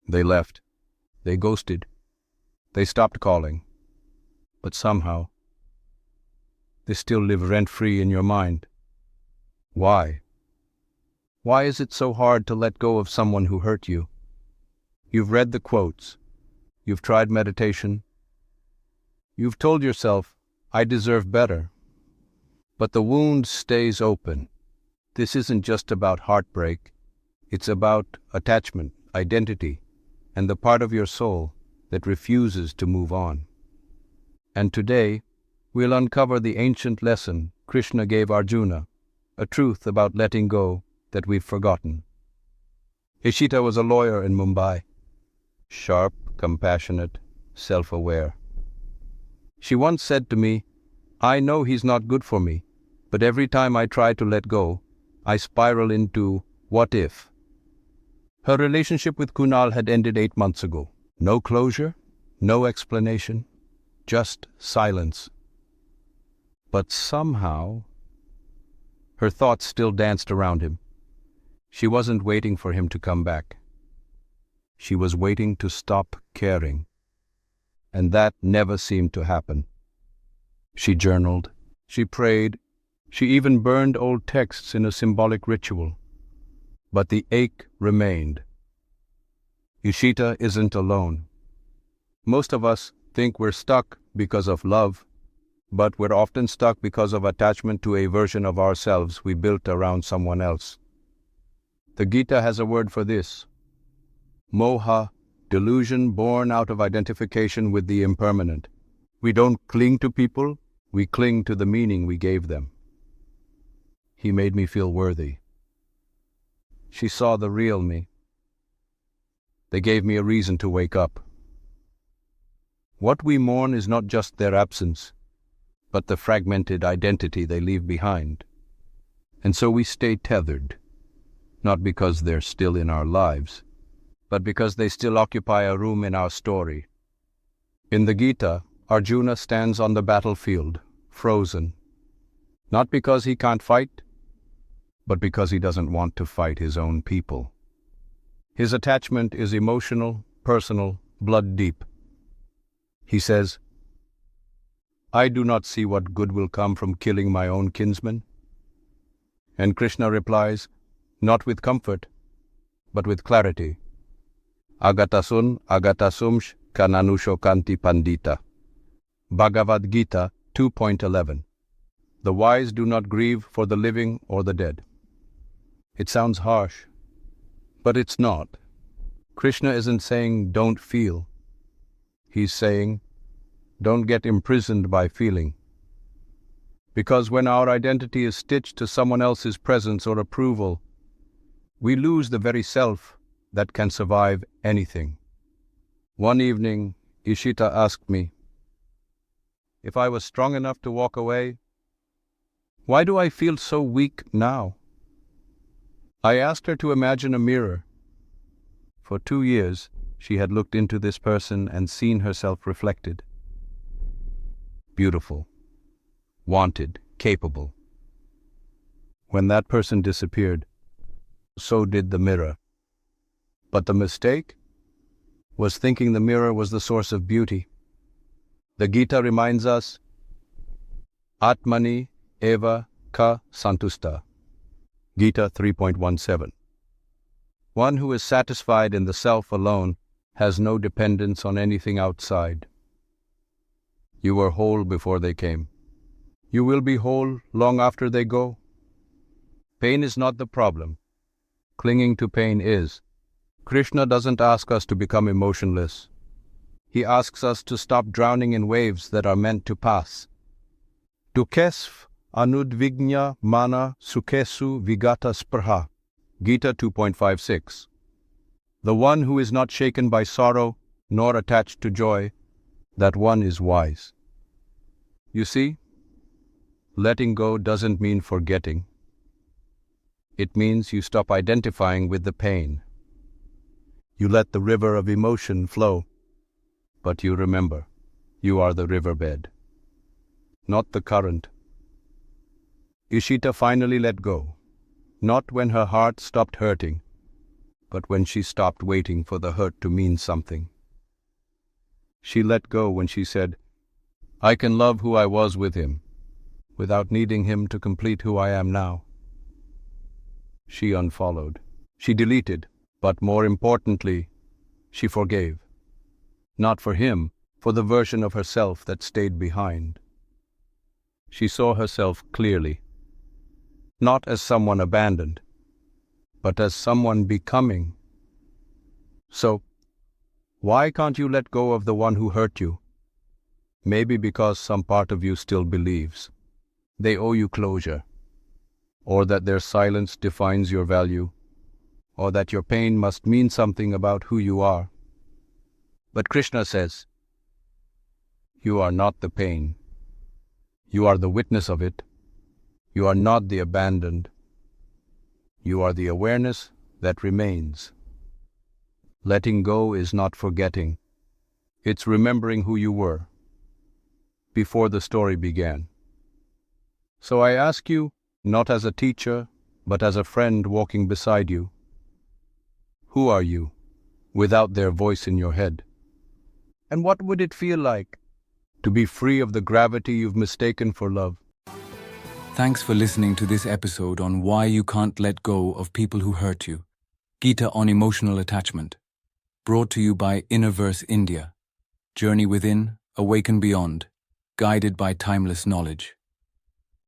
They left. They ghosted. They stopped calling. But somehow, they still live rent-free in your mind. Why? Why is it so hard to let go of someone who hurt you? You've read the quotes. You've tried meditation. You've told yourself, I deserve better. But the wound stays open. This isn't just about heartbreak. It's about attachment, identity, and the part of your soul that refuses to move on. And today, we'll uncover the ancient lesson Krishna gave Arjuna, a truth about letting go that we've forgotten. Ishita was a lawyer in Mumbai. Sharp, compassionate, self-aware. She once said to me, I know he's not good for me, but every time I try to let go, I spiral into what if. Her relationship with Kunal had ended 8 months ago. No closure, no explanation, just silence. But somehow, her thoughts still danced around him. She wasn't waiting for him to come back. She was waiting to stop caring. And that never seemed to happen. She journaled, she prayed, she even burned old texts in a symbolic ritual. But the ache remained. Ishita isn't alone. Most of us think we're stuck because of love, but we're often stuck because of attachment to a version of ourselves we built around someone else. The Gita has a word for this. Moha, delusion born out of identification with the impermanent. We don't cling to people, we cling to the meaning we gave them. He made me feel worthy. She saw the real me. They gave me a reason to wake up. What we mourn is not just their absence, but the fragmented identity they leave behind. And so we stay tethered, not because they're still in our lives, but because they still occupy a room in our story. In the Gita, Arjuna stands on the battlefield, frozen, not because he can't fight, but because he doesn't want to fight his own people. His attachment is emotional, personal, blood deep. He says, I do not see what good will come from killing my own kinsmen. And Krishna replies, not with comfort, but with clarity. Agatasun agatasumsh kananushokanti pandita. Bhagavad Gita 2.11. The wise do not grieve for the living or the dead. It sounds harsh, but it's not. Krishna isn't saying don't feel. He's saying don't get imprisoned by feeling. Because when our identity is stitched to someone else's presence or approval, we lose the very self that can survive anything. One evening, Ishita asked me, if I was strong enough to walk away, why do I feel so weak now? I asked her to imagine a mirror. For 2 years, she had looked into this person and seen herself reflected. Beautiful, wanted, capable. When that person disappeared, so did the mirror. But the mistake was thinking the mirror was the source of beauty. The Gita reminds us, Atmani eva ka santusta. Gita 3.17. One who is satisfied in the self alone has no dependence on anything outside. You were whole before they came. You will be whole long after they go. Pain is not the problem. Clinging to pain is. Krishna doesn't ask us to become emotionless. He asks us to stop drowning in waves that are meant to pass. Dukesv anudvignya mana sukesu vigata sprha. Gita 2.56. The one who is not shaken by sorrow nor attached to joy, that one is wise. You see, letting go doesn't mean forgetting. It means you stop identifying with the pain. You let the river of emotion flow, but you remember, you are the riverbed, not the current. Ishita finally let go, not when her heart stopped hurting, but when she stopped waiting for the hurt to mean something. She let go when she said, "I can love who I was with him, without needing him to complete who I am now." She unfollowed. She deleted, but more importantly, she forgave. Not for him, for the version of herself that stayed behind. She saw herself clearly, not as someone abandoned, but as someone becoming. So, why can't you let go of the one who hurt you? Maybe because some part of you still believes they owe you closure, or that their silence defines your value, or that your pain must mean something about who you are. But Krishna says, you are not the pain. You are the witness of it. You are not the abandoned. You are the awareness that remains. Letting go is not forgetting. It's remembering who you were before the story began. So I ask you, not as a teacher, but as a friend walking beside you, who are you without their voice in your head? And what would it feel like to be free of the gravity you've mistaken for love? Thanks for listening to this episode on why you can't let go of people who hurt you. Gita on emotional attachment. Brought to you by Innerverse India. Journey within, awaken beyond. Guided by timeless knowledge.